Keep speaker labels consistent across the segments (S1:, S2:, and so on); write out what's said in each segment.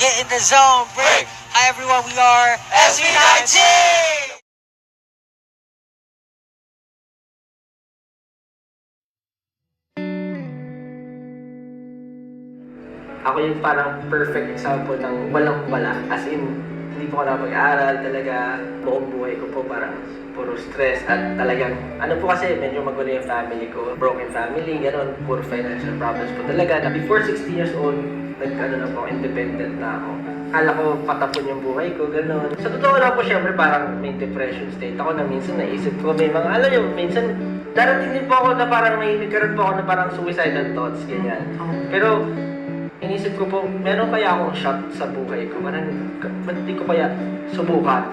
S1: Get in the zone, break. Hi everyone, we are SV19!
S2: Ako yung parang perfect example ng walang-wala. As in, hindi po ako napag-aaral talaga. Buong buhay ko po parang puro stress at talagang, ano po kasi, medyo magulo yung family ko. Broken family, gano'n, puro financial problems po talaga. Na before 16 years old, na po, independent na ako. Akala ko patapon yung buhay ko, gano'n. Sa totoo lang po, syempre parang may depression state ako na minsan naisip ko, may mga, alam nyo, minsan, darating din po ako na parang may nagkaroon po ako na parang suicidal thoughts, ganyan. Pero, inisip ko po, meron kaya akong shot sa buhay ko? Parang, ba't di ko kaya subukan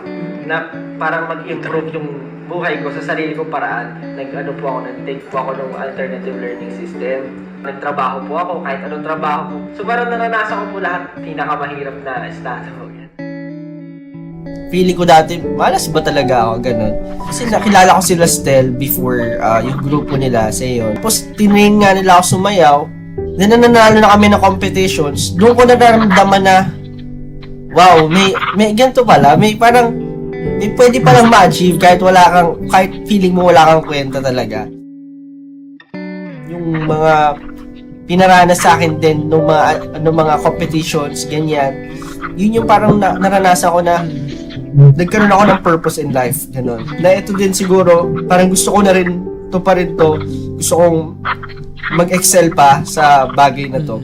S2: na parang mag-improve yung buhay ko sa sarili kong paraan? Nag-ano po ako, nag-take po ako ng alternative learning system. Nagtrabaho po ako, kahit anong trabaho po. So parang naranasan ko po lahat pinakamahirap na estado ko.
S3: Feeling ko dati, malas ba talaga ako, ganun. Kasi nakilala ko sila Stel before yung grupo nila sa yun. Tapos tinayin nga nila ako sumayaw. Nananalo na kami ng competitions. Doon ko nararamdaman na, wow, may ganito pala. May parang, may pwede palang ma-achieve kahit feeling mo wala kang kwenta talaga. Yung mga pinaranas sa akin din nung mga competitions, ganyan. Yun yung parang naranasan ko na nagkaroon ako ng purpose in life, ganun. Na ito din siguro, parang gusto ko na rin to. Gusto kong mag-excel pa sa bagay na to.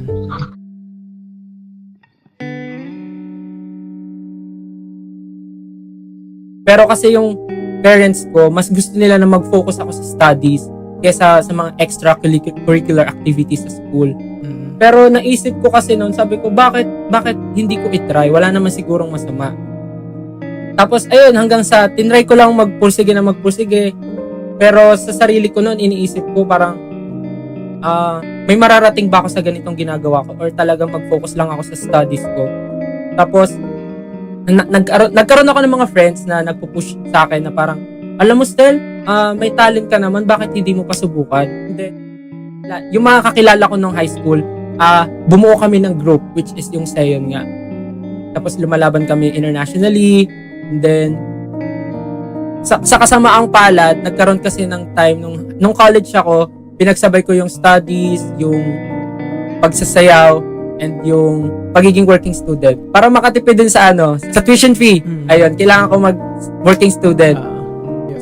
S4: Pero kasi yung parents ko, mas gusto nila na mag-focus ako sa studies kaysa sa mga extracurricular activities sa school. Pero naisip ko kasi noon, sabi ko, bakit hindi ko itry? Wala naman sigurong masama. Tapos, ayun, hanggang sa tinry ko lang magpursige. Pero sa sarili ko noon, iniisip ko parang, may mararating ba ako sa ganitong ginagawa ko? Or talagang mag-focus lang ako sa studies ko? Tapos, nagkaroon ako ng mga friends na nagpo-push sa akin na parang, alam mo, Stel, may talent ka naman, bakit hindi mo pa subukan? Hindi. Yung mga kakilala ko nung high school, bumuo kami ng group, which is yung Seyon nga. Tapos lumalaban kami internationally, and then, sa kasamaang palad, nagkaroon kasi ng time nung college ako, pinagsabay ko yung studies, yung pagsasayaw, and yung pagiging working student. Para makatipid din sa sa tuition fee. Ayun, kailangan ko mag-working student.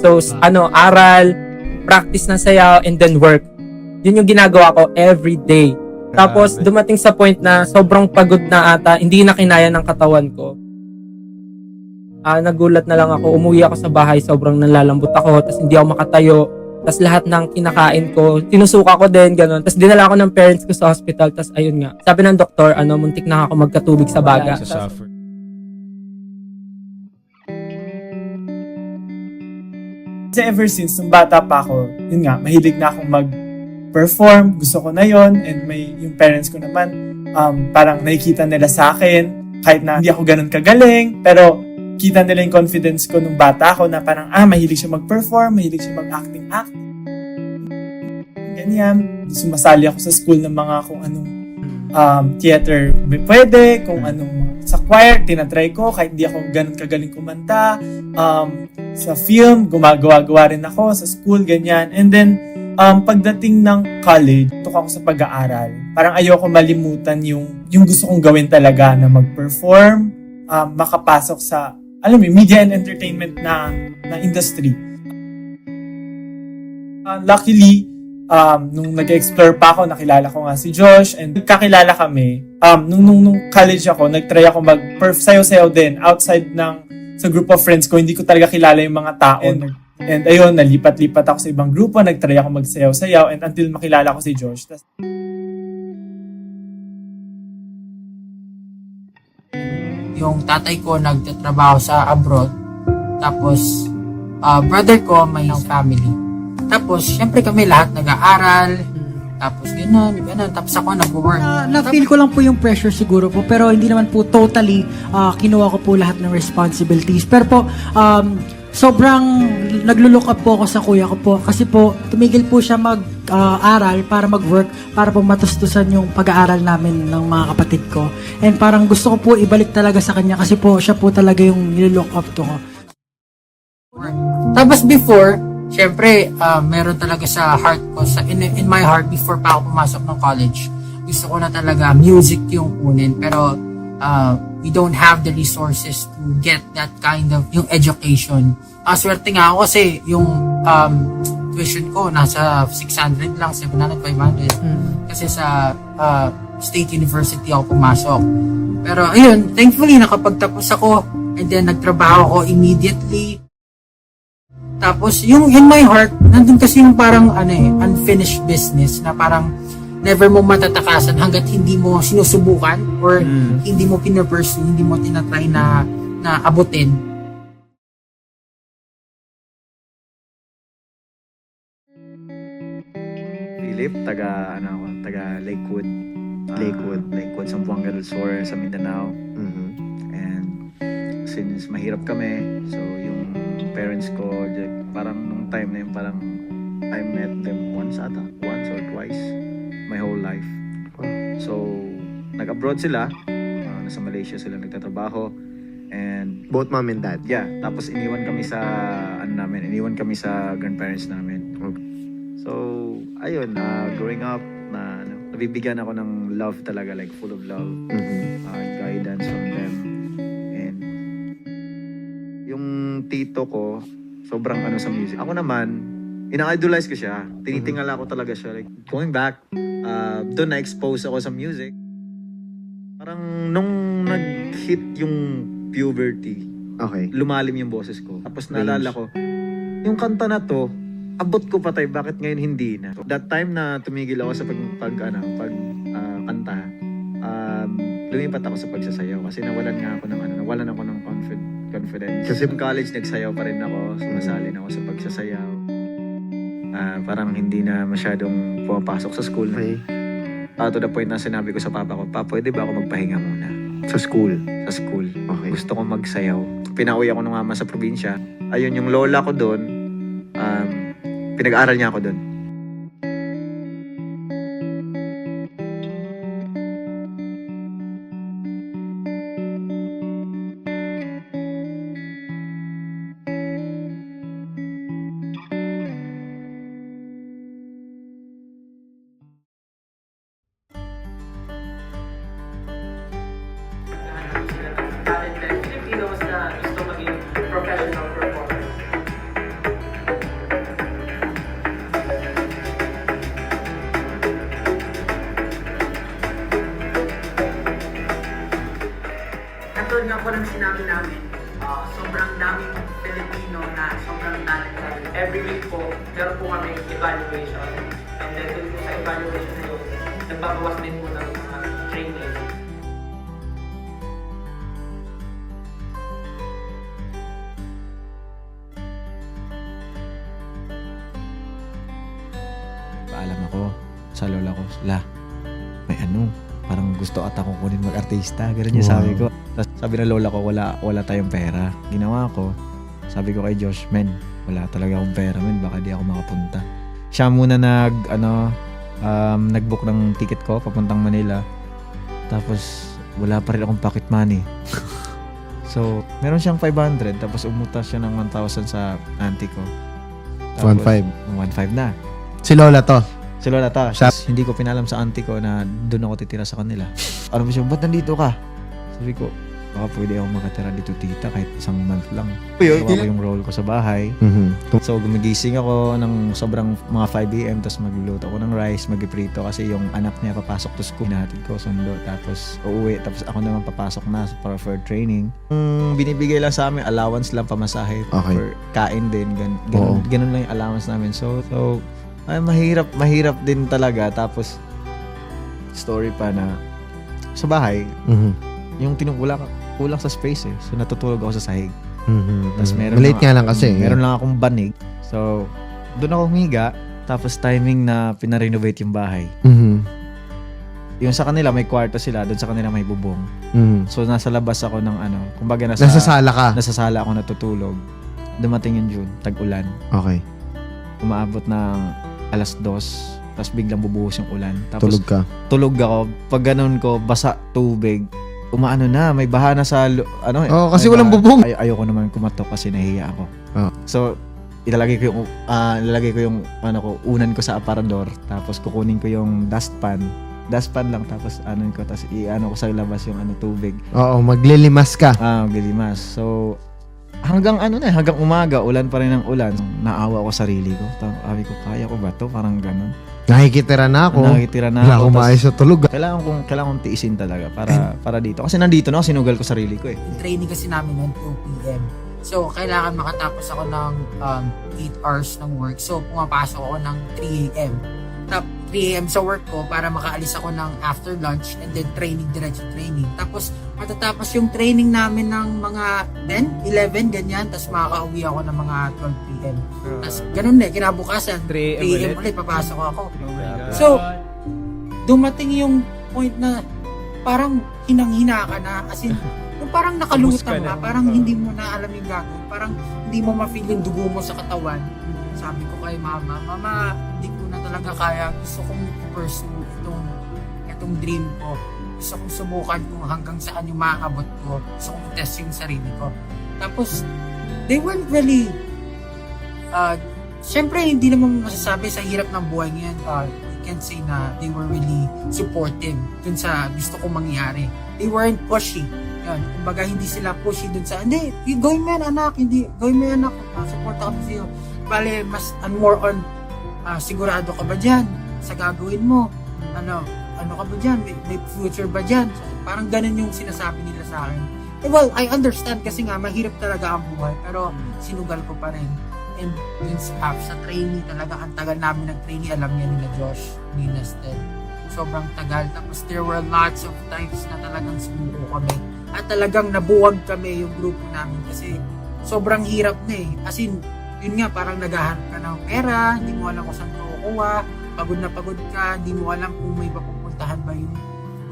S4: So, aral, practice ng sayaw, and then work. Yun yung ginagawa ko every day. Tapos, dumating sa point na sobrang pagod na ata, hindi na kinaya ng katawan ko. Nagulat na lang ako, umuwi ako sa bahay, sobrang nalalambot ako, tapos hindi ako makatayo, tapos lahat ng kinakain ko, tinusuka ko din, gano'n. Tapos dinala ako ng parents ko sa hospital, tapos ayun nga, sabi ng doktor, muntik na ako magkatubig sa baga.
S5: Kasi ever since, nung bata pa ako, yun nga, mahilig na akong mag-perform, gusto ko na yon, and yung parents ko naman, parang nakikita nila sa akin, kahit na hindi ako ganun kagaling, pero kita nila yung confidence ko nung bata ako na parang, mahilig siya mag-perform, mahilig siya mag-acting. Ganyan. Sumasali ako sa school ng mga kung anong theater pwede, kung anong sa choir, tinatry ko, kahit hindi ako ganun kagaling kumanta. Sa film, gumagawa rin ako, sa school, ganyan. And then, pagdating ng college, tutok ako sa pag-aaral. Parang ayoko malimutan yung gusto kong gawin talaga na mag-perform, makapasok sa media and entertainment na industry. Luckily, nung nag-explore pa ako, nakilala ko nga si Josh, and nagkakilala kami. Nung college ako, nag-try ako mag-sayaw-sayaw din outside sa group of friends ko. Hindi ko talaga kilala yung mga tao. And ayun, nalipat-lipat ako sa ibang grupo, nag-try ako magsayaw-sayaw, and until makilala ko si Josh.
S6: Yung tatay ko nagtatrabaho sa abroad. Tapos, brother ko may family. Tapos, syempre kami lahat nag-aaral. Tapos, ganun. Tapos ako nag-work.
S7: Na-feel ko lang po yung pressure siguro po. Pero hindi naman po totally kinuha ko po lahat ng responsibilities. Pero po, sobrang naglulook up po ako sa kuya ko po. Kasi po, tumigil po siya mag-aral, para mag-work, para po matustusan yung pag-aaral namin ng mga kapatid ko. And parang gusto ko po ibalik talaga sa kanya kasi po siya po talaga yung nililook up to ko.
S6: Tapos before, syempre, meron talaga sa heart ko, in my heart, before pa ako pumasok ng college, gusto ko na talaga music yung kunin. Pero, we don't have the resources to get that kind of yung education. Swerte nga ako kasi yung tuition ko nasa 600 lang, 700, 500. Kasi sa State University ako pumasok. Pero ayun, thankfully nakapagtapos ako and then nagtrabaho ako immediately. Tapos yung in my heart, nandun kasi yung parang unfinished business na parang never mo matatakasan hanggat hindi mo sinusubukan or hindi mo pinapursue, hindi mo tinatry na abutin.
S8: Philip, taga Lakewood, Zamboanga del Sur, sa Mindanao. And since mahirap kami, so yung parents ko, parang nung time na yun, parang I met them once or twice my whole life. So, nag-abroad sila, nasa Malaysia sila nagtatrabaho, and
S9: Both mom and dad.
S8: yeah, tapos iniwan kami sa grandparents namin. So, ayun, growing up, nabibigyan ako ng love talaga, like full of love, guidance from them. And yung tito ko, sobrang sa music. Ako naman, ina-idolize ko siya. Tinitingala ko talaga siya. Like, going back, doon na-expose ako sa music. Parang nung nag-hit yung puberty,
S9: Okay.
S8: lumalim yung boses ko. Tapos naalala ko, yung kanta na to, abot ko pa tayo, bakit ngayon hindi na? That time na tumigil ako sa kanta, lumipat ako sa pagsasayaw kasi nawalan ako ng confidence. Kasi in college, nagsayaw pa rin ako, sumasalin ako sa pagsasayaw. Parang hindi na masyadong pumapasok sa school.
S9: Okay.
S8: To the point na sinabi ko sa papa ko, "Pa, pwede ba ako magpahinga muna?"
S9: Sa school.
S8: Sa school.
S9: Okay.
S8: Gusto ko magsayaw. Pinauwi ako ng mama sa probinsya. Ayun, yung lola ko doon, pinag-aaral niya ako doon.
S2: Talented Filipinos na gusto maging professional performers. Katulad nga po ng sinabi namin, sobrang daming Filipino na sobrang talented. Every week po, meron po kami evaluation. And then dun po sa evaluation na yun, nagbabawas din po ng mga training.
S10: Paalam ako sa lola ko, may parang gusto ata kong kunin mag-artista. Ganun yung sabi ko. Tapos sabi ng lola ko, wala tayong pera. Ginawa ko, sabi ko kay Josh, wala talaga akong pera, baka di ako makapunta. Siya muna nag-book ng ticket ko papuntang Manila. Tapos wala pa rin akong pocket money. So, meron siyang 500, tapos umutas siya ng 1,000 sa auntie ko.
S9: 1,500.
S10: 1,500 na.
S9: Si Lola to.
S10: Si Lola ta. Tapos, hindi ko pinalam sa auntie ko na doon ako titira sa kanila. Ano mo siya, ba't nandito ka? Sabi ko, baka pwede ako makatira dito tita kahit isang month lang. Gawa ko yung role ko sa bahay. So, gumigising ako ng sobrang mga 5 a.m. Tapos magluluto ako ng rice, magpiprito kasi yung anak niya papasok to school. Hinahatid ko, sundo. Tapos uuwi. Tapos ako naman papasok na para for training. Binibigay lang sa amin, allowance lang pamasahe.
S9: Okay.
S10: For kain din. Ganun lang yung allowance namin. So ay, mahirap din talaga. Tapos, story pa na sa bahay, yung kulang sa space eh. So, natutulog ako sa sahig. Tapos
S9: Late nga lang kasi.
S10: Meron lang akong banig. So, doon ako humiga. Tapos, timing na pinarenovate yung bahay. Yung sa kanila, may kwarto sila. Doon sa kanila, may bubong. So, nasa labas ako ng kumbaga nasa
S9: Nasa sala ka.
S10: Nasa sala ako natutulog. Dumating yung June, tag-ulan.
S9: Okay.
S10: Umaabot ng 2:00, tapos biglang bubuhos yung ulan. Tapos
S9: Tulog ka.
S10: tulog ako. Pag ganun ko, basa tubig, umaano na, may baha na sa,
S9: Oo, kasi
S10: may
S9: walang
S10: baha.
S9: bubong.
S10: Ayoko naman kumatok kasi nahihiya ako.
S9: Oo.
S10: So, ilalagay ko yung unan ko sa aparador, tapos kukunin ko yung dustpan lang, tapos ko, tapos ko sa labas yung tubig.
S9: Oo, maglilimas ka.
S10: Maglilimas. So, hanggang umaga, ulan pa rin ang ulan. Naawa ko sarili ko. Sabi ko, kaya ko ba to? Parang ganun.
S9: Nakikitira na ako.
S10: Nakitira na
S9: Wala
S10: ako.
S9: akong maayos sa tulog.
S10: Kailangan kong tiisin talaga para dito. Kasi nandito na ako, sinugal ko sarili ko eh.
S6: Yung training kasi namin noon 2 p.m. So, kailangan makatapos ako ng 8 hours ng work. So, pumapasok ako ng 3 a.m. 3 a.m. sa work ko para makaalis ako ng after lunch and then diretso training. Tapos, matatapos yung training namin ng mga 10, 11, ganyan. Tapos, makaka-uwi ako ng mga 12 p.m. Tapos, ganun na, kinabukasan, 3 a.m. ulit, papasok ako. So, dumating yung point na parang hinang-hina ka na. As in, yung parang nakalutang ka, parang hindi mo na alam yung gagawin. Parang hindi mo ma-feel yung dugo mo sa katawan. Sabi ko kay mama, hindi ko na talaga kaya. Gusto kong pursue itong dream ko. Gusto kong subukan kung hanggang saan yung maaabot ko. Gusto kong test yung sarili ko. Tapos, they weren't really, syempre hindi naman masasabi sa hirap ng buhay ngayon. I can say na they were really supportive dun sa gusto kong mangyari. They weren't pushy. Yan. Kumbaga, hindi sila pushy dun sa, hindi, gawin mo yan anak, support ako sa'yo. Bale, mas more on, sigurado ka ba dyan sa gagawin mo? Ano ka ba dyan? May future ba dyan? So, parang ganun yung sinasabi nila sa akin. Well, I understand kasi nga, mahirap talaga ang buhay, pero sinugal ko pa rin. And yun sa trainee talaga, ang tagal namin nag-trainee, alam niya nila Josh, ni Nested. Sobrang tagal. Tapos there were lots of times na talagang sumuko kami. At talagang nabuwag kami yung grupo namin kasi sobrang hirap na eh. As in, yun nga, parang naghahanap ka ng pera, hindi mo alam kung saan kukuha, pagod na pagod ka, hindi mo alam kung may papupuntahan ba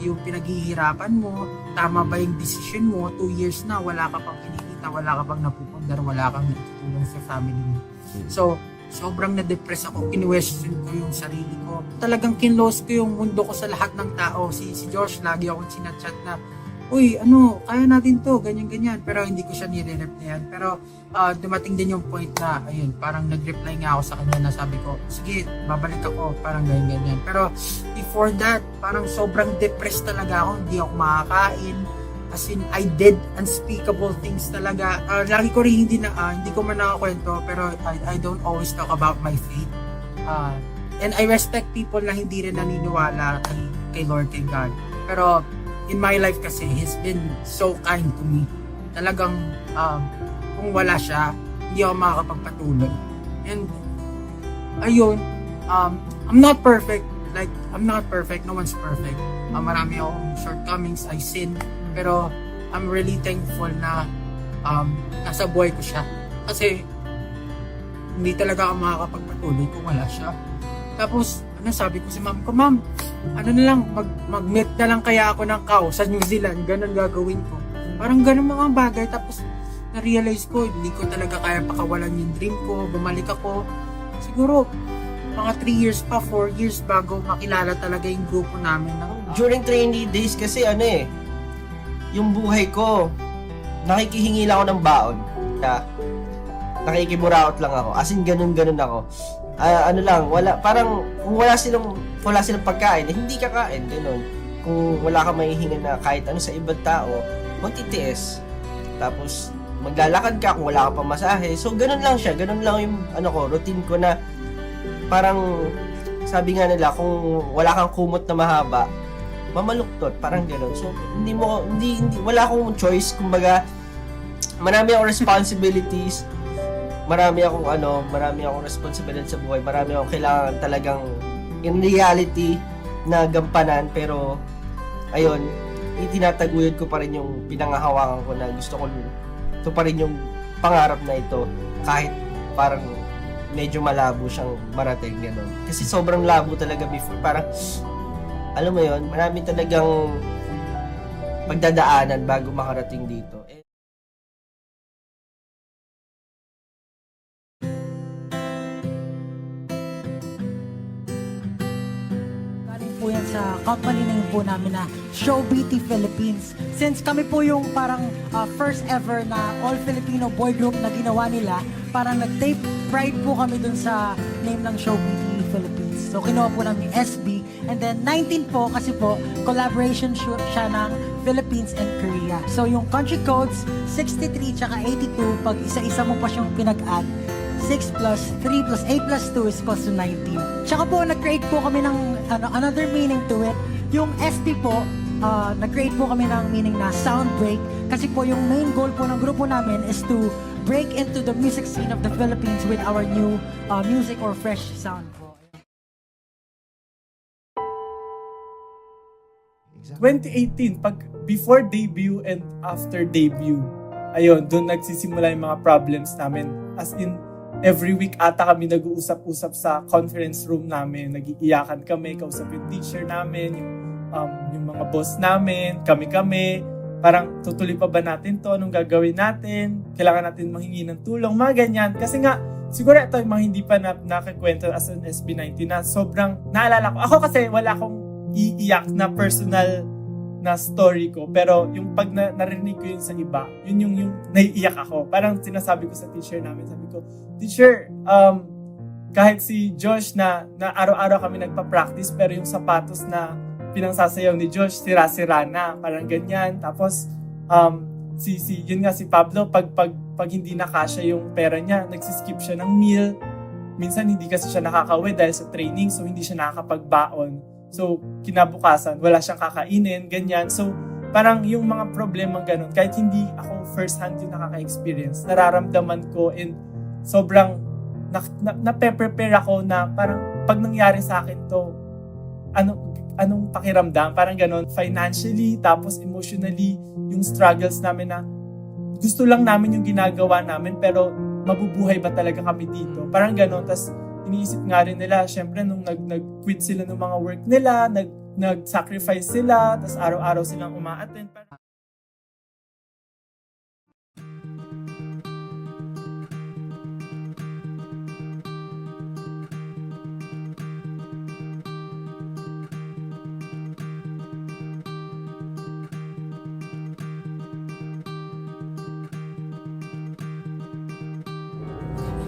S6: yung pinaghihirapan mo, tama ba yung decision mo, 2 years na, wala ka pang kinikita, wala ka pang napupundar, wala kang natutulong sa family mo. So, sobrang na-depress ako, kinwestiyon ko yung sarili ko. Talagang kinlose ko yung mundo ko sa lahat ng tao. Si Josh, lagi akong sinachat na, uy, kaya natin to, ganyan-ganyan. Pero hindi ko siya nire-replyan. Pero dumating din yung point na, ayun, parang nag-reply nga ako sa kanya na sabi ko, sige, babalik ako, parang ganyan-ganyan. Pero before that, parang sobrang depressed talaga ako, hindi ako makakain. As in, I did unspeakable things talaga. Lagi ko rin hindi ko man nakakwento, pero I don't always talk about my faith. And I respect people na hindi rin naniniwala kay Lord, kay God. Pero in my life kasi, He's been so kind to me. Talagang, kung wala siya, hindi ako makakapagpatuloy. And, ayun, I'm not perfect. Like, I'm not perfect. No one's perfect. Marami akong shortcomings. I sin. Pero, I'm really thankful na nasa buhay ko siya. Kasi, hindi talaga ako makakapagpatuloy kung wala siya. Tapos, sabi ko sa mom ko, ma'am, mag-meet na lang kaya ako ng cow sa New Zealand, ganun gagawin ko. Parang ganun mga bagay, tapos na-realize ko, hindi ko talaga kaya pakawalan yung dream ko, bumalik ako. Siguro, mga 3 years pa, 4 years bago makilala talaga yung grupo namin.
S3: During trainee days kasi yung buhay ko, nakikihingi lang ako ng baon. Nakikiburaot lang ako. As in, ganun ako. Parang kung wala silang pagkain, hindi kakain, ganun. Kung wala kang mahihinga na kahit ano sa ibang tao, magtitiis. Tapos, maglalakad ka kung wala ka pang masahe. So, ganun lang siya. Ganun lang yung routine ko na parang, sabi nga nila, kung wala kang kumot na mahaba, mamaluktot, parang gano'n. So, wala akong choice, kumbaga, marami akong responsibilities, marami akong responsibility sa buhay, marami akong kailangan talagang in reality na gampanan, pero, ayun, itinataguyod ko pa rin yung pinangahawakan ko na gusto ko, ito pa rin yung pangarap na ito, kahit parang medyo malabo siyang marating, gano'n. Kasi sobrang labo talaga before, parang, alam mo yun, marami talagang pagdadaanan bago makarating dito.
S7: sa company na yun po namin na ShowBT Philippines. Since kami po yung parang first ever na all-Filipino boy group na ginawa nila, parang nag-take pride po kami dun sa name ng ShowBT Philippines. So kinuha po namin yung SB. And then 19 po kasi po collaboration shoot siya ng Philippines and Korea. So yung country codes 63 tsaka 82, pag isa-isa mo pa siyang pinag-add, 6 plus 3 plus 8 plus 2 is equals to 19. Tsaka po, nag-create po kami ng another meaning to it. Yung SB po, nag-create po kami ng meaning na sound break. Kasi po, yung main goal po ng grupo namin is to break into the music scene of the Philippines with our new music or fresh sound po.
S5: 2018, pag before debut and after debut, ayun, doon nagsisimula yung mga problems namin. As in, every week ata kami nag-uusap-usap sa conference room namin. Nag-iiyakan kami, kausap yung teacher namin, yung mga boss namin, kami-kami. Parang tutuloy pa ba natin to? Anong gagawin natin? Kailangan natin manghingi ng tulong, mga ganyan. Kasi nga, siguro ito yung mga hindi pa nakakwento as an SB19 na sobrang naalala ko. Ako kasi wala akong iiyak na personal na story ko. Pero yung pag narinig ko yun sa iba, yun yung naiiyak ako. Parang sinasabi ko sa teacher namin, sabi ko, teacher, kahit si Josh na araw-araw kami nagpa-practice, pero yung sapatos na pinangsasayaw ni Josh, sira-sira na, parang ganyan. Tapos, yun nga si Pablo, pag hindi nakasya yung pera niya, nagsiskip siya ng meal. Minsan hindi kasi siya nakakauwi dahil sa training, so hindi siya nakakapagbaon. So, kinabukasan, wala siyang kakainin, ganyan. So, parang yung mga problemang ganun, kahit hindi ako first-hand yung nakaka-experience, nararamdaman ko and sobrang nape-prepare ako na parang pag nangyari sa akin to, anong pakiramdam? Parang ganun, financially, tapos emotionally, yung struggles namin na gusto lang namin yung ginagawa namin, pero mabubuhay ba talaga kami dito? Parang ganun, tas iniisip nga rin nila, syempre nung nag-quit sila ng mga work nila, nag-sacrifice sila, tas araw-araw silang uma-attend.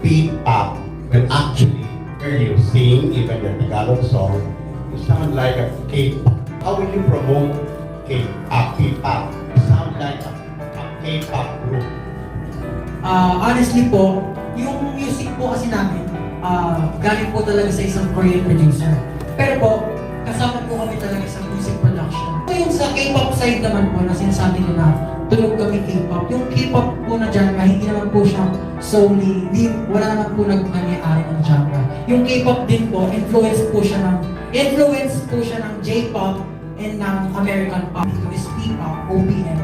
S11: P-pop, when actually when you sing even the Tagalog song, you sound like a K-pop. How will you promote K-pop? You sound like a K-pop group.
S7: Honestly po, yung music po kasi namin, galing po talaga sa isang Korean producer. Pero po, kasama po kami talaga sa music production. Yung sa K-pop side naman po na sinasabi nila, tunog kami K-pop. Yung K-pop po na genre, hindi naman po siya solely, wala naman po nagmaniari ng genre. Yung K-pop din po, influence po siya ng J-pop and ng American pop. Is P-pop, OPM.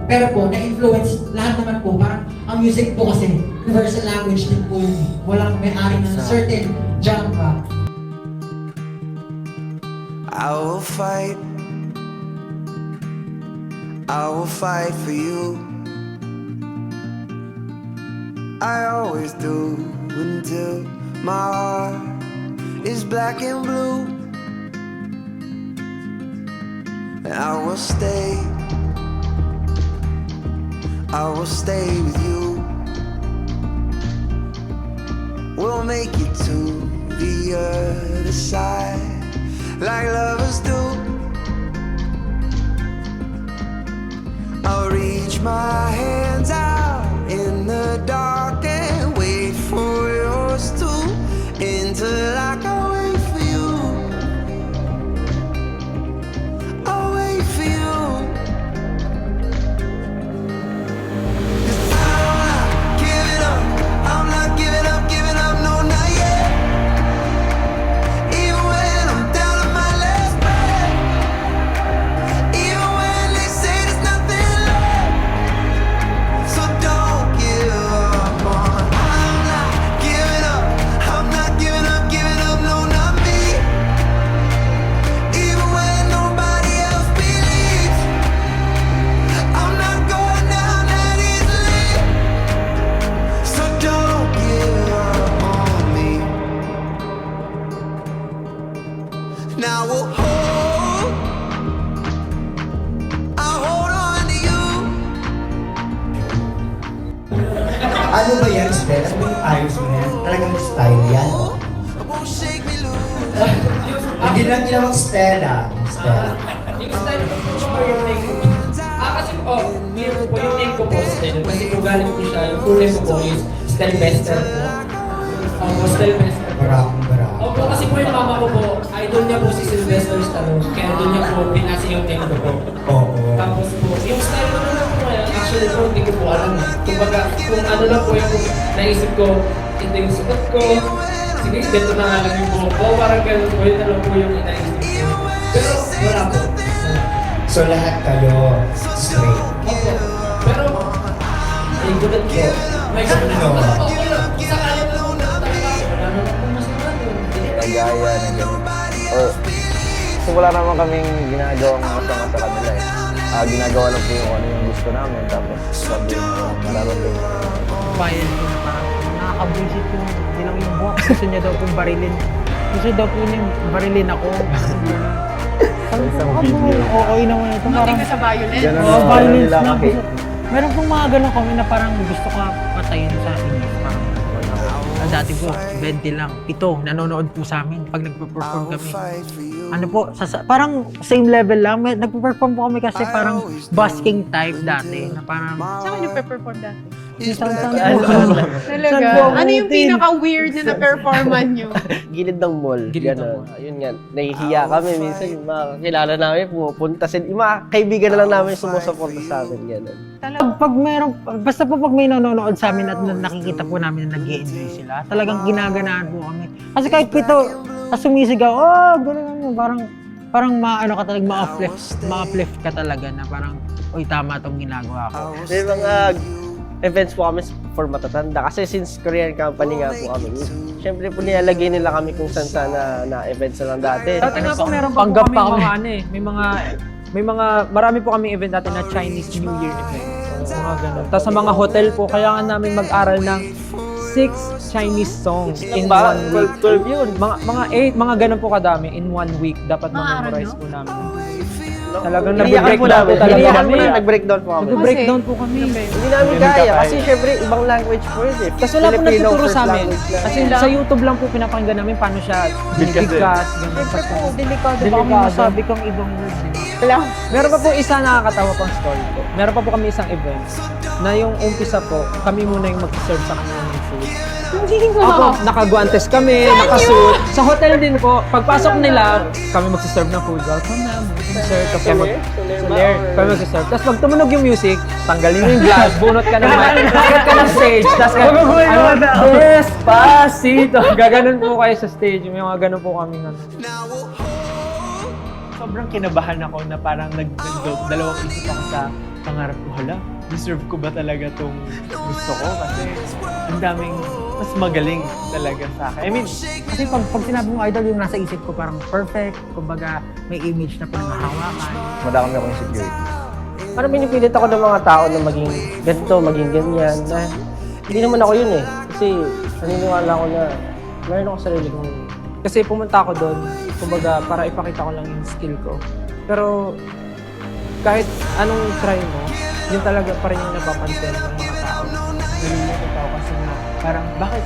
S7: Pero po, na-influence lahat naman po. Parang ang music po kasi, universal language din po yun. Walang may-ari ng certain genre.
S12: I will fight for you. I always do until my heart is black and blue. And I will stay with you. We'll make it to the other side like lovers do. I'll reach my hands out in the dark and wait for yours to, until I can wait for you. I'll wait for you. 'Cause I'm not giving up. I'm not giving up, no, not yet. Even when I'm down to my last breath, even when they say there's nothing left,
S13: Ano ba yan, Stel? Ano ba yung ayos mo yan? Talagang style yan. Hindi lang ginawang Stella. Stella.
S4: Yung style ko po yung name ko. Kasi yung name ko po Stel. Kasi kung galing po siya, yung full name ko po is Stel Bester po. Stel Bester.
S13: Barakong.
S4: Opo, kasi po yung mama ko po, idol niya po si Sylvester Stallone. Kaya doon niya po pinasa yung name ko po.
S13: Oo.
S4: Tapos po, yung style ko naman po ngayon, actually po, hindi ko po alam. Kumbaga, kung ano lang po yung naisip ko, ito yung sukat ko. Sige, dito na nga lang yung buhok ko. Parang ganun po, yun na lang po yung inaisip ko. Pero wala po.
S13: So lahat kayo straight.
S4: Opo. Pero, ay gulat po. May gulat po. Isa kaya na po talaga. Wala naman po masama yun.
S2: Nagaya na gano'n. Or, so wala naman kaming ginagawang masama sa kanila eh. Ginagawa lang po yung ano yung gusto namin, tapos sabi yung mararating.
S6: Bayan ko na parang nakaka-bullshit yung nilang yung buhok. Gusto niya daw pong barilin. Gusto daw po niya barilin ako. Sabi ko, okay naman ito. Parang
S14: ka sa violence.
S2: Ganun
S6: Oo,
S2: na
S6: violence
S2: nila
S6: na.
S2: kasi.
S6: Meron pong mga ganun kami na parang gusto ko patayin sa akin. Parang, dati po, 20 lang. Ito, nanonood po sa amin pag nagpe-perform kami. Ano po, parang same level lang. Nagpe-perform po kami kasi parang busking type dati. Na parang,
S14: Saan kayo nagpe-perform dati?
S6: saan
S14: Talaga? Ano yung pinaka-weird na na-performan nyo?
S2: Gilid ng mall.
S6: Gilid ng
S2: Ganun.
S6: mall.
S2: Ayun nga, nahihiya kami minsan yung mga kakilala namin pumupunta sila. Yung mga kaibigan na lang namin yung sumusuporta sa amin. Ganun.
S6: pag meron, basta po pag may nanonood sa amin at nakikita po namin na nag-i-enjoy sila, talagang ginaganaan po kami. Kasi kahit pito, sumisigaw, gano'n, parang maano ka talaga, ma-uplift ka talaga na parang, uy, tama itong ginagawa ko.
S2: May mga events po kami for matatanda. Kasi since Korean company nga po kami, syempre po nilalagay nila kami kung saan na events na lang dati.
S4: Dati nga po meron pa po kami mga ano eh. May mga, marami po kami event dati na Chinese New Year event. Mga ganun. Tapos sa mga hotel po, kailangan namin mag-aral ng 6 Chinese songs in 1 week.
S2: 12 yun.
S4: Mga 8, mga ganun po kadami in 1 week. Dapat ma-memorize po namin. Talagang
S2: Iniyakan po
S4: nag-breakdown po
S2: namin.
S4: talaga
S2: Iniyakan
S4: kami.
S2: po na, nag-breakdown po kami.
S4: Nag-breakdown po kami.
S2: Hindi namin kaya kasi syempre ibang language po yun eh.
S4: Tapos wala po
S2: Filipino
S4: nagtuturo
S2: first
S4: sa amin.
S2: language lang.
S4: Kasi sa YouTube lang po pinapakinggan namin paano siya bigkas.
S6: Siyempre po, delikado pa kami masabi kong ibang words.
S4: Meron pa po isa nakakatawa pang story po. Meron pa po kami isang event na yung umpisa po, kami muna yung mag-serve sa kanila ng food. Opo, nakaguantes kami, nakasuit. Sa hotel din po, pagpasok nila, kami magsiserve ng food. Welcome ma'am, sir. Tapos kami magsiserve. Tapos pag tumunog yung music, tanggalin mo yung glass, bunot ka naman, akit ka ng stage, tapos Despacito. Gaganon po kayo sa stage. May mga ganon po kami na.
S5: Sobrang kinabahan ako na parang dalawang isip ako sa pangarap ko. Hala, deserve ko ba talaga tong gusto ko? Kasi ang daming mas magaling talaga sa akin. I mean,
S6: Kasi pag sinabi mo idol, yung nasa isip ko parang perfect, kumbaga may image na pinangahawakan.
S2: Madami akong insecurity. Parang pinipilit ako ng mga tao na maging ganito, maging ganyan. Na, hindi naman ako yun eh. Kasi naniniwala ko na meron ako sarili kong...
S4: Kasi pumunta ako doon, kumbaga para ipakita ko lang yung skill ko. Pero kahit anong try mo, yun talaga pa rin yung napapansin ng mga tao.
S5: nalulungkot ako kasi na parang bakit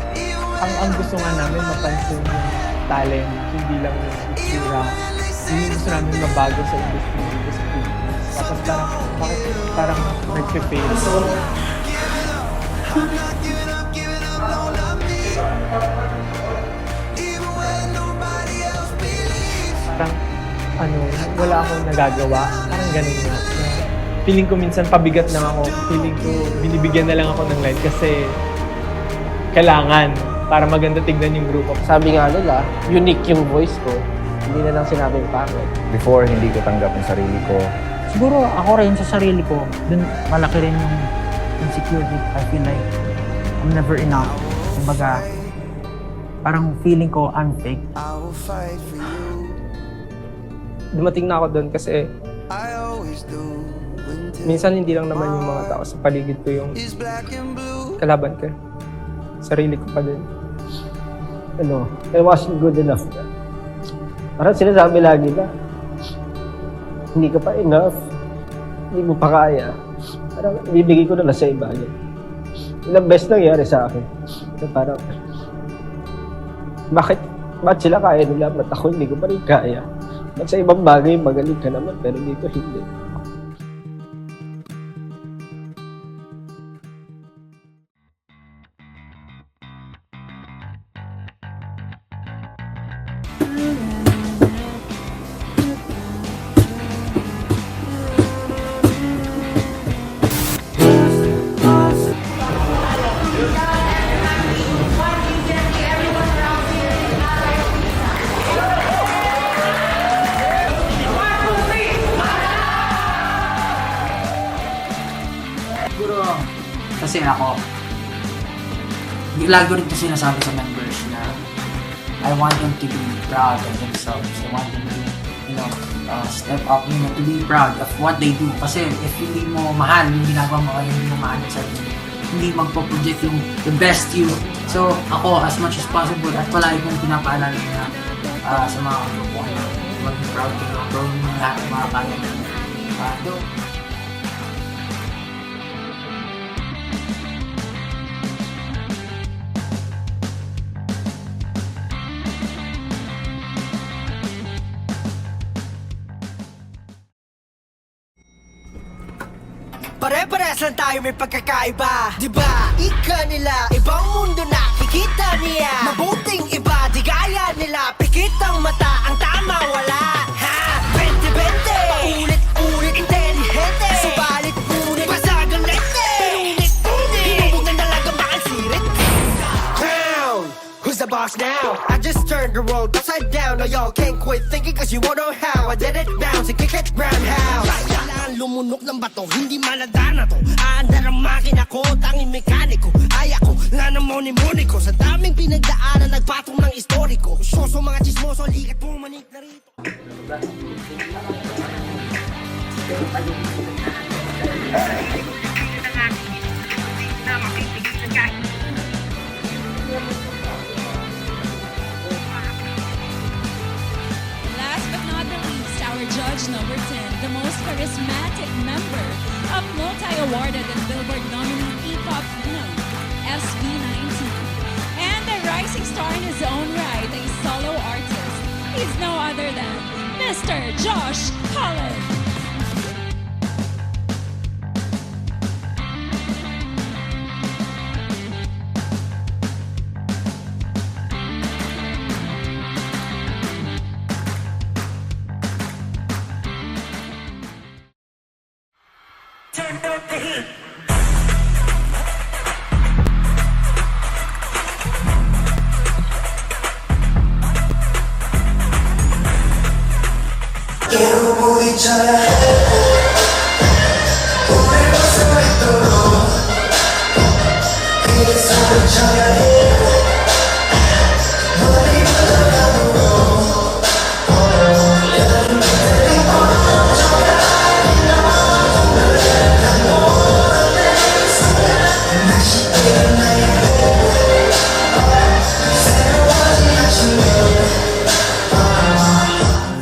S5: ang gusto nga namin mapansin yung talent, hindi lang yung itsura. Yun yung gusto namin mabago sa industry dito sa Philippines. Tapos bakit parang nag-fail? Parang wala akong nagagawa. Parang ganun nga. Feeling ko minsan pabigat lang ako. Feeling ko binibigyan na lang ako ng light kasi kailangan para maganda tignan yung grupo.
S2: Sabi nga nila, unique yung voice ko. Hindi na lang sinabing pangit.
S10: Before, hindi ko tanggap yung sarili ko.
S6: Siguro ako rin sa sarili ko, dun malaki rin yung insecurity. I feel like I'm never enough. Kumbaga, parang feeling ko I'm fake.
S4: Dumating na ako doon kasi minsan hindi lang naman yung mga tao sa paligid ko yung kalaban ko. Sarili ko pa din.
S2: I wasn't good enough. Parang sinasabi lagi na, hindi ka pa enough. Hindi mo pa kaya. Parang bibigay ko na lang sa iba. ilang beses nangyari sa akin. So, parang, bakit sila kaya nila, ba't ako hindi ko pa rin kaya? Ba't sa ibang bagay, magaling ka naman, pero dito hindi.
S6: Siguro, kasi ako, lagi ko rin ito sinasabi sa members na I want them to be proud of themselves. I want them to, step up, to be proud of what they do. Kasi if hindi mo mahal yung ginagawa mo, hindi mo mahal sa hindi magpo-project yung the best you. So, ako, as much as possible, at palagi kong pinapaalala na sa mga kapwa na maging proud kayo, gawin mo lahat ng mga kaya na
S12: Pare-pares lang tayo may pagkakaiba, diba? Ika nila, ibang mundo nakikita niya. Mabuting iba, di gaya nila. Pikit ang mata, ang tama wala. Ha? 20-20, paulit-ulit, intelihente. Subalit ngunit, basagang lente. Pinunit-punit, binubog na talagang bakal sirit. Crown, who's the boss now? I just turned the world upside down. Now y'all can't quit thinking cause you won't know how. I did it bounce and kick it roundhouse. Kailangan lumunok ng bato, hindi maladar na to. Aandar ang makina ko, tanging mekaniko. Ay ako, nanamoni-moni ko. Sa daming pinagdaanan, nagpatong ng istoriko. Soso mga chismoso, ligat pumanik na rito.
S15: Last but not the least, our judge number 10, the most charismatic member of multi-awarded and Billboard nominee E-pop SB19, and a rising star in his own right, a solo artist. He's no other than Mr. Josh Collins.
S12: Turn up the heat. Quiero morir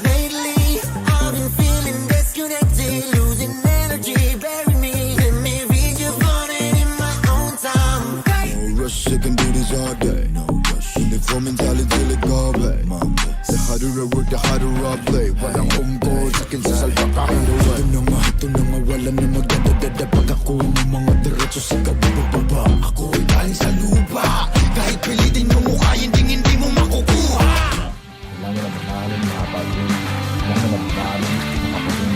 S12: Lately, I've been feeling disconnected, losing energy, bury me. Let me read your warning in my own time.
S16: No rush, I can do this all day. No rush. Uniform mentality till it go back. The harder I work, the harder I play. Walang umko, sa akin sa salba kahit away. Ito na nga, wala na magdadadada. Pag ako ng mga diretso sa kabababa. Ako ay galing sa lupa. Kahit pilitin mo mukha, hindi mo makukuha. Kailangan na magmahalan mga kapatid. Kailangan na magmahalan mga kapatid.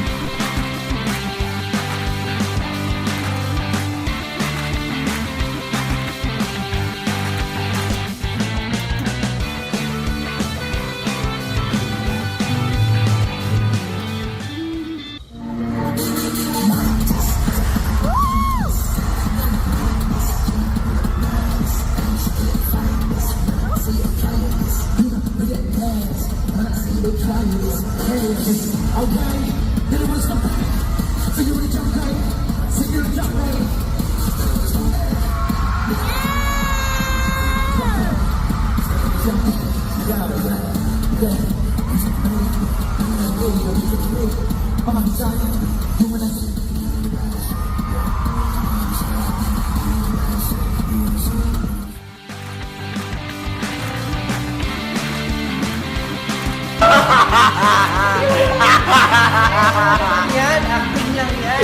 S2: Yan, acting lang yan.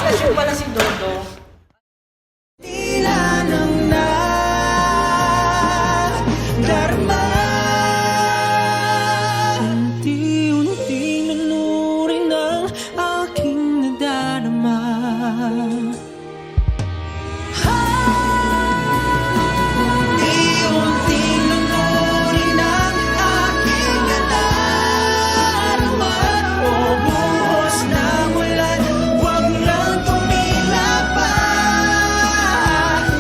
S2: Relasyon pala si Dodo.
S12: Tila nang nadarma. Unti-unting nanurin ang aking nadarama. Unti-unting nanurin ang aking nadarama. O buhos na ulan, huwag lang tumila pa.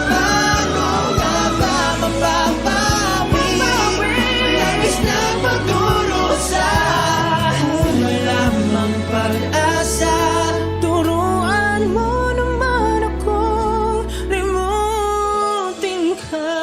S12: Paano nga ba mapapawi? Nangis na pagdurusa. Kung malamang pag-asa, turuan mo naman akong limutin ka.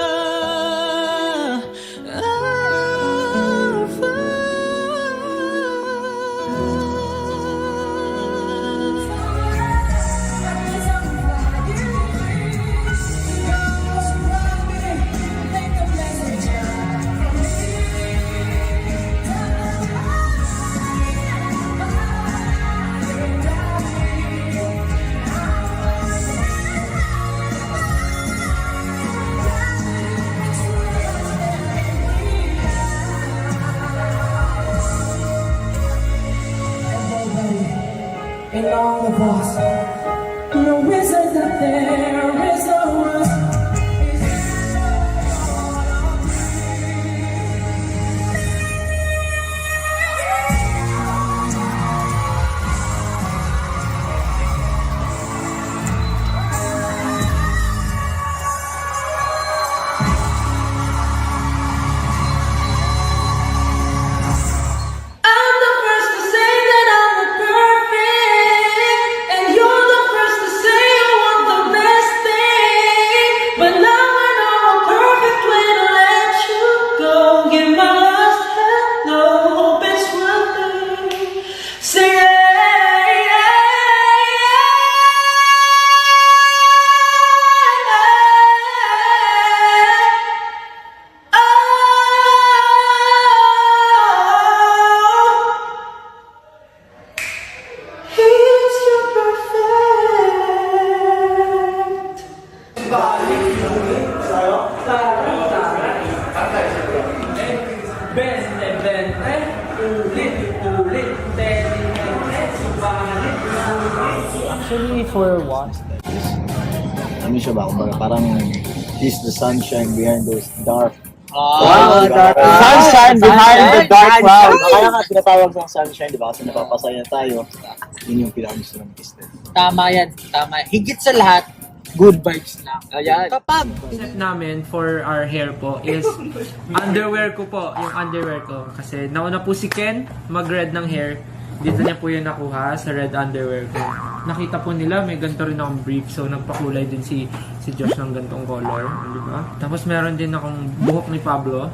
S17: And all the boss, no wizard that there is a was.
S12: I'm the first to say that I'm not perfect, and you're the first to say I want the best thing. But now I know a perfect way to let you go. Give my last hello, hope it's one thing. Say he's your perfect.
S4: Actually, for once,
S10: Ano siya ba? Kumbaga, parang he's the sunshine behind those dark.
S6: Sunshine behind the dark cloud.
S10: Kaya nga tinatawag ng sunshine, di ba? Kasi napapasaya tayo. Yun yung pinakagusto ng business.
S6: Tama yan, tama. Higit sa lahat, good vibes lang.
S1: Ayan.
S6: Kapag
S4: concept namin for our hair po is underwear ko po, yung underwear ko. Kasi nauna po si Ken mag-red ng hair. Dito niya po yung nakuha sa red underwear ko. Nakita po nila may ganito rin akong brief, so nagpakulay din si Josh ng gantong color, di ba? Tapos meron din akong buhok ni Pablo.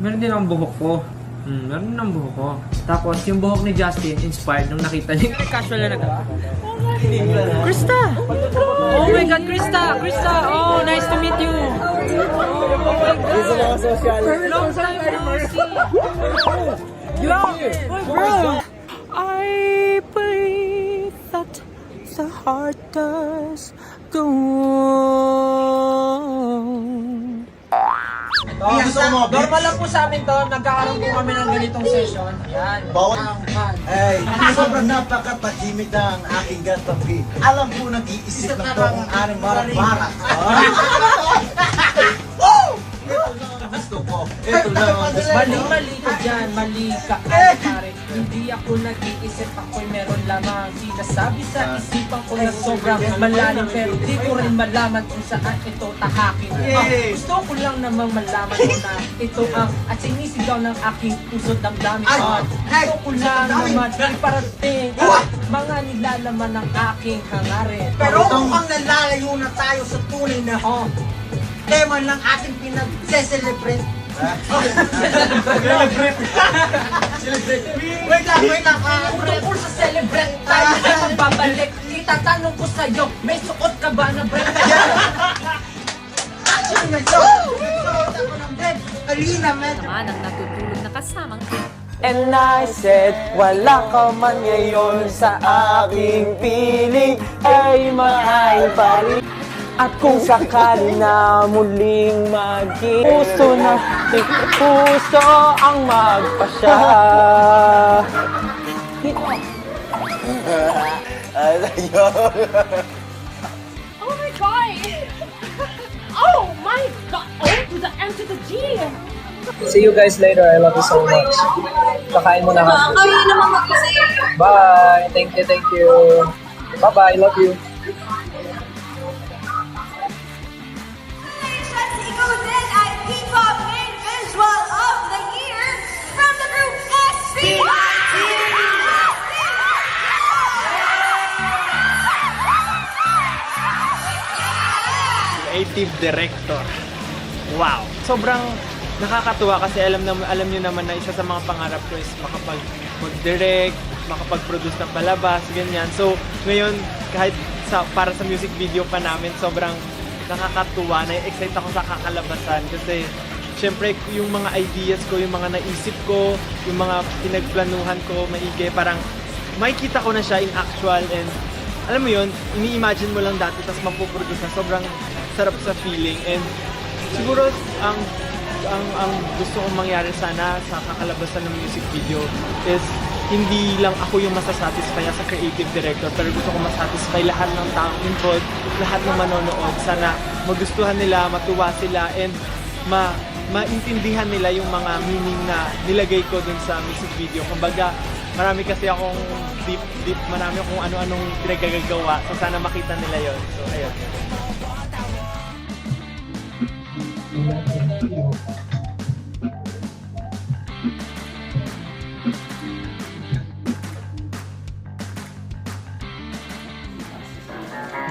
S4: Meron din akong buhok ko. Meron din akong buhok ko. Tapos yung buhok ni Justin, inspired nung nakita niya. Casual na Krista! Oh my God, Krista! Krista! Oh, nice to meet you! Oh my God! Long time no see!
S12: Bro, I believe that the heart does go on.
S1: Normal lang po sa amin to. Nagkakaroon po kami ng ganitong session. Ayan.
S13: Ay, sobrang napakatahimik na ang aking gatabi. Alam po nag-iisip na to kung anong marak-marak. Gusto ko. Ito lang.
S1: Mali ka dyan. Mali ka. Pare. Hindi ako nag-iisip. Ako'y meron lamang sinasabi sa isipan ko na sobrang malalim. Pero di ko rin malaman kung saan ito tahakin. Gusto ko lang namang malaman ko na ito ang at sinisigaw ng aking puso't damdamin. Gusto ko lang naman iparating mga nilalaman ng aking hangarin.
S13: Pero mukhang nalalayo na tayo sa tunay na tema ng ating pinag-celebrate. Celebrate. Wait lang.
S1: Tungkol sa celebrate tayo na babalik. Itatanong ko sa'yo, may suot ka ba na bread?
S13: Actually, may suot ako ng bread. Alina, man.
S15: Naman ang natutulog na kasamang
S4: And I said, wala ka man ngayon sa aking piling, ay mahal pa rin. At kung sakali na muling maging puso na puso ang magpasya.
S14: Oh my God! Oh my God! O to the M to the G!
S4: See you guys later. I love you so much. Kakain mo na kami.
S14: Kayo naman mag-isip.
S4: Bye. Thank you. Bye-bye. Love you.
S12: Ikaw din ay P-Pop Main Visual of the Year from the group SB19!
S18: Creative Director. Wow! Sobrang nakakatuwa kasi alam niyo naman na isa sa mga pangarap ko is mag-direct, makapag-produce ng palabas, ganyan. So, ngayon, kahit para sa music video pa namin, sobrang nakakatuwa, na-excite ako sa kakalabasan kasi syempre yung mga ideas ko, yung mga naisip ko, yung mga pinagplanuhan ko, maigi, parang makikita ko na siya in actual and alam mo yun, ini-imagine mo lang dati tapos mapuproduce na, sobrang sarap sa feeling and siguro ang gusto kong mangyari sana sa kakalabasan ng music video is hindi lang ako yung masasatisfy sa creative director pero gusto ko masatisfy lahat ng taong involved, lahat ng manonood. Sana magustuhan nila, matuwa sila and maintindihan nila yung mga meaning na nilagay ko dun sa music video. Kumbaga, marami kasi akong deep, marami akong ano-anong pinagagagawa. So sana makita nila yon. So ayun.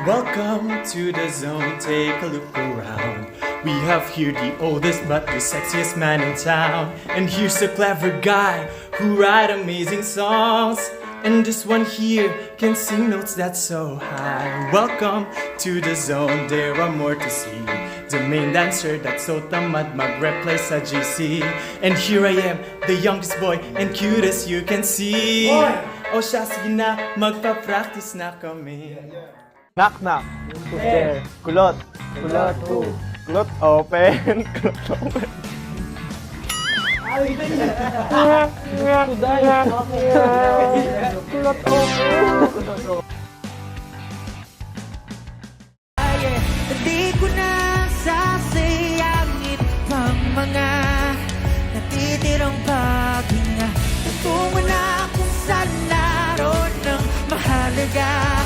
S5: Welcome to the zone, take a look around. We have here the oldest but the sexiest man in town. And here's a clever guy who write amazing songs. And this one here can sing notes that's so high. Welcome to the zone, there are more to see. The main dancer that's so tamad mag-replay sa GC. And here I am, the youngest boy and cutest you can see. O siya, sige na, magpa-practice na kami.
S18: Knock knock. Who's there? Kulot. Kulot who? Kulot open. Kulot open. Kulot open.
S12: Hindi ko na sasayangin pang mga natitirang paghinga. Tungo na kung saan naroon ng mahalaga.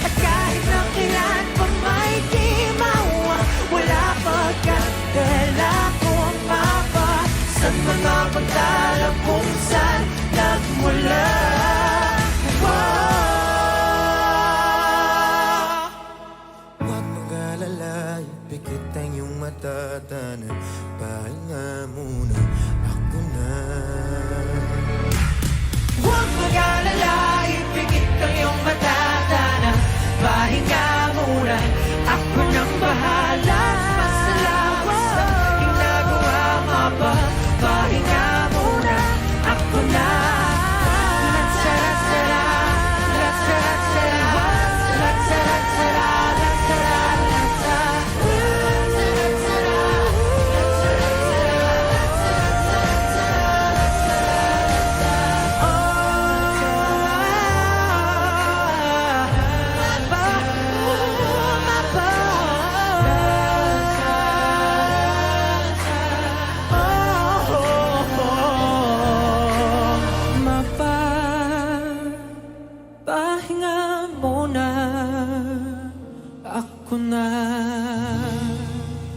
S12: At kahit na kailan pa may di mauwa, wala pagkakala ko ang mapa sa mga pagdalang kung saan nagmula. Huwag mag-alala, ipikit ang iyong matatanan. Pahinga muna, ako na. Huwag mag-alala, ipikit ang iyong matatanan. Pahinga muna, ako nang bahala. Masalawa sa ginagawa nga ba? Pahinga muna, ako na. Latsara-tsara, latsara-tsara, latsara-tsara, latsara-tsara. Pahinga muna, ako na.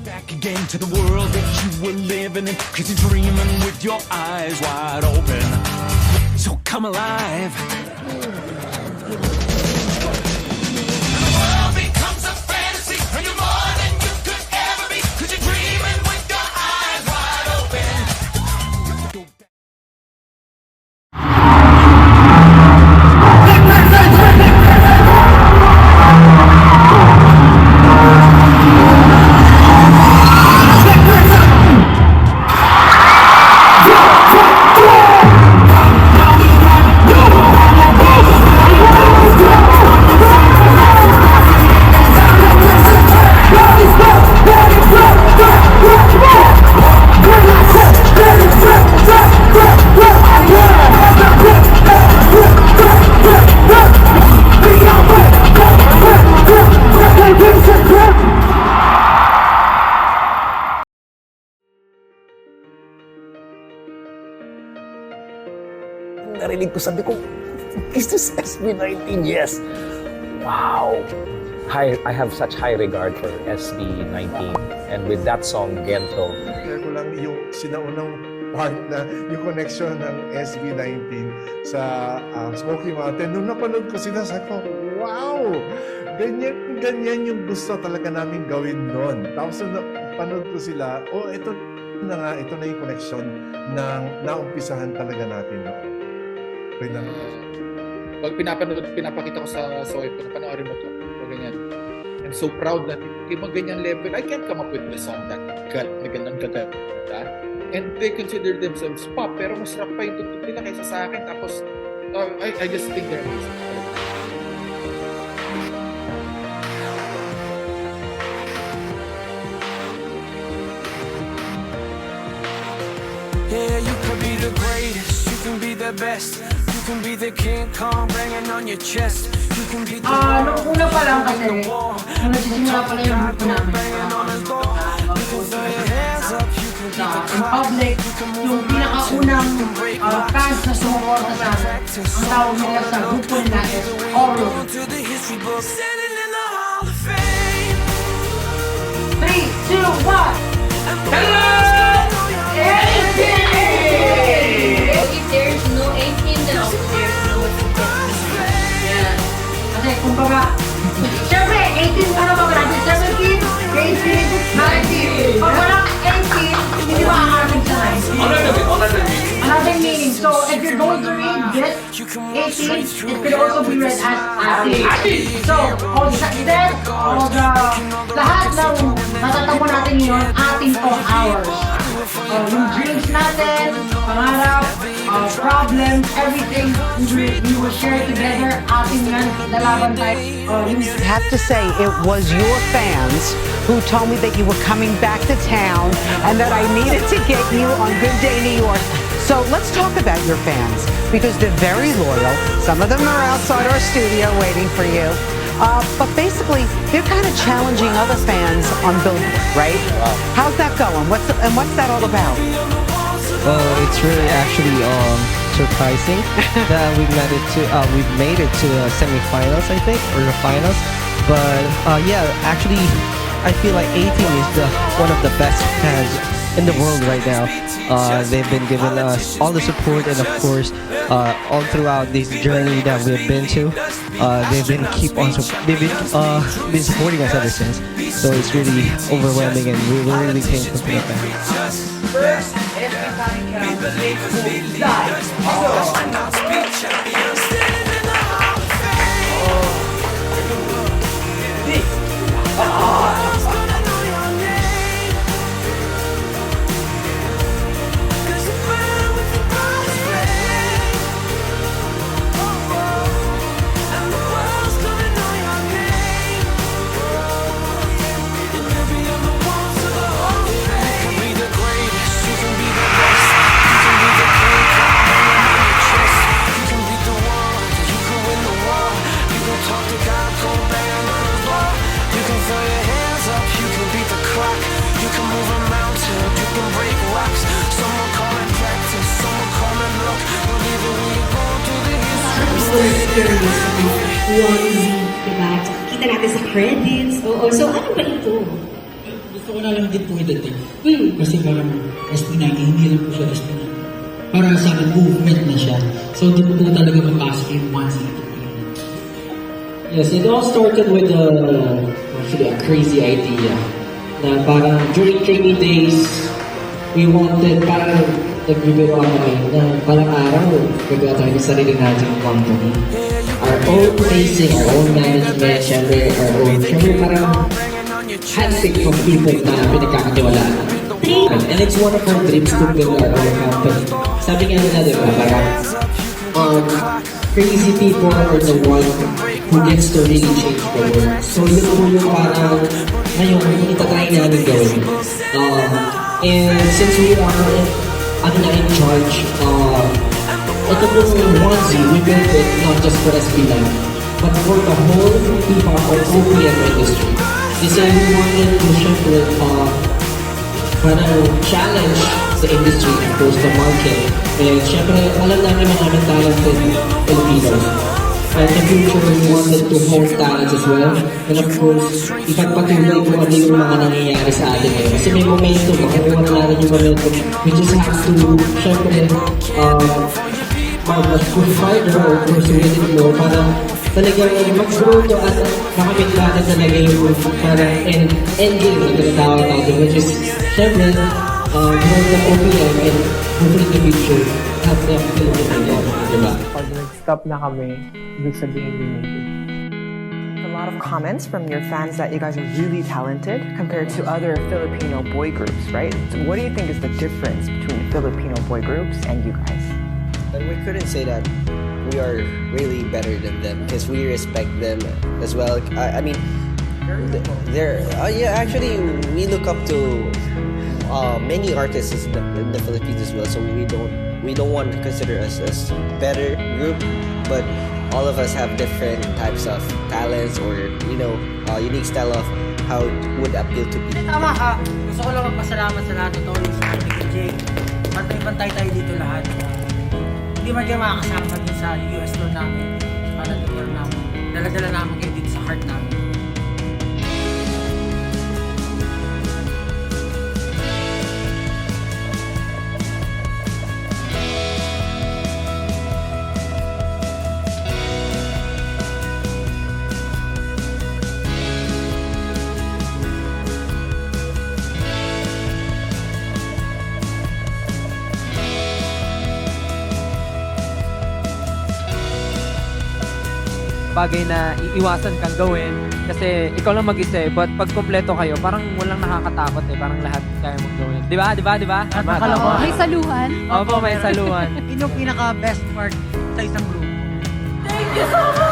S17: Back again to the world that you were living in, 'cause you're dreaming with your eyes wide open. So come alive.
S19: narinig ko, sabi ko, is this SB19? Yes. Wow. I have such high regard for SB19. And with that song, Gento.
S20: Kaya ko lang yung sinaunang part na yung connection ng SB19 sa Smoky Mountain. Nung napanood ko sila, sabi ko, wow! Ganyan yung gusto talaga namin gawin noon. Tapos nung napanood ko sila, ito na yung connection ng naumpisahan talaga natin noon.
S21: Pag pinapakita ko sa SOEP ko, panoorin mo to, ganyan. I'm so proud that yung mga ganyan level, I can't come up with the song that ganun kaganda. And they consider themselves pop, pero masarap pa yung tugtog nila kaysa sa akin. Tapos, I just think they're amazing.
S12: Yeah, you can be the greatest, you can be the best, you can be the King Kong banging on your chest, you can be the
S22: nung una pa lang kasi, nung nagsisimula pa lang yung grupo namin, in public, yung pinakaunang fans na sumuporta sa amin, ang tawag nila sa grupo nila is Oro. 3, 2, 1! Hello!
S14: If there's no 18, then also there's no 15.
S22: Yeah. Kasi kumbaga, syempre 18 ano ba natin? 17, 18, 19. Pag walang 18, hindi makakarating sa 19. Another meaning. So if you're going to read this 18, it could also be read as 18. So all the lahat ng natatamo natin yun, ating to ours. Yung dreams natin, pangarap, problems, everything, we will share together. Ating yan, lalaban tayo.
S23: I have to say, it was your fans who told me that you were coming back to town and that I needed to get you on Good Day New York. So let's talk about your fans, because they're very loyal. Some of them are outside our studio waiting for you. But basically, they're kind of challenging other fans on Billboard, right?
S3: Wow.
S23: How's that going? What's that all about?
S3: Well, it's really actually surprising that we've made it to the semifinals, I think, or the finals. But yeah, actually, I feel like 18 is one of the best fans in the world right now. They've been giving us all the support, and of course, all throughout this journey that we've been to, they've been supporting us ever since. So it's really overwhelming, and we're really thankful for the fans.
S12: First, everybody can relate to
S24: diba? Kita natin sa credits. Oo. So, ano ba ito?
S25: Gusto ko na lang din po idating. Kasi parang SB19, hindi lang po siya SB19. Para sa akin, movement na siya. So, doon po talaga mapasok yung onesie.
S26: Yes, it all started with actually a crazy idea. Na parang during training days, we wanted parang nagbibiro kami na parang araw, gagawa tayo ng sarili natin company. Our own facing, our own management, syempre our own, syempre parang handpick from people na pinagkakatiwalaan. And it's one of our dreams to build our own company. Sabi nga nila, diba, parang crazy people are the one who gets to really change the world. So yun po yung parang ngayon, itatry namin gawin. And since we are in charge, ito po yung onesie, we built it not just for SB9, but for the whole people or OPM industry. Kasi we wanted to syempre parang challenge sa industry and post the market. And syempre, alam namin maraming talented Filipinos. And in the future, we wanted to hold talents as well. And of course, ipagpatuloy kung ano yung mga nangyayari sa atin ngayon. Kasi may momentum, makukuha na natin yung momentum. We just have to, syempre, mag-push harder or pursue it more para talagang mag-grow to at makamit natin talaga yung parang ending na tinatawag natin, which is, syempre, grow the OPM and hopefully in the future, have the Philippine Idol, diba?
S18: Pag nag-stop na kami, ibig sabihin din natin.
S2: A lot of comments from your fans that you guys are really talented compared to other Filipino boy groups, right? So what do you think is the difference between Filipino boy groups and you guys?
S3: And we couldn't say that we are really better than them because we respect them as well. I mean, actually, we look up to many artists in the Philippines as well. So we don't want to consider us as better group, but all of us have different types of talents or unique style of how it would appeal to people.
S22: Tama ka. Gusto ko lang magpasalamat sa lahat ng Tony, sa Nick and Jake. Pantay-pantay tayo dito lahat. Hindi man kayo makakasama din sa US tour namin. Para tour namin. Dala-dala namin kayo dito sa heart namin.
S18: Bagay na iiwasan kang gawin kasi ikaw lang mag-isa eh. But pag kompleto kayo, parang walang nakakatakot eh. Parang lahat kaya mong gawin. Di ba? Tama.
S14: May saluhan?
S18: Opo, may saluhan.
S22: Yun yung pinaka-best part sa isang group.
S14: Thank you so much!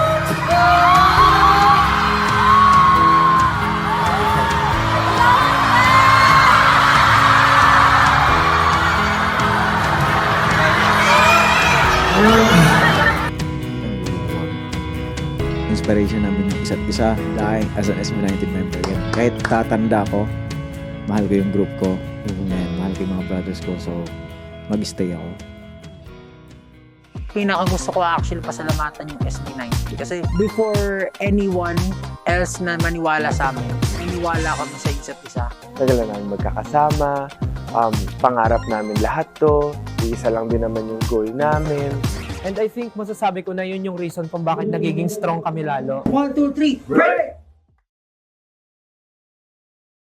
S10: Inspiration namin yung isa't isa dahil as an SB19 member. Yan. Kahit tatanda ko, mahal ko yung group ko. Mahal ko yung mga brothers ko. So, mag-stay ako.
S22: Pinaka-gusto ko actually pasalamatan yung SB19 kasi before anyone else na maniwala sa amin, maniwala kami sa isa't isa.
S7: Tagal na namin magkakasama, pangarap namin lahat to, isa lang din naman yung goal namin.
S18: And I think masasabi ko na yun yung reason kung bakit nagiging strong kami lalo.
S22: 1, 2, 3, break!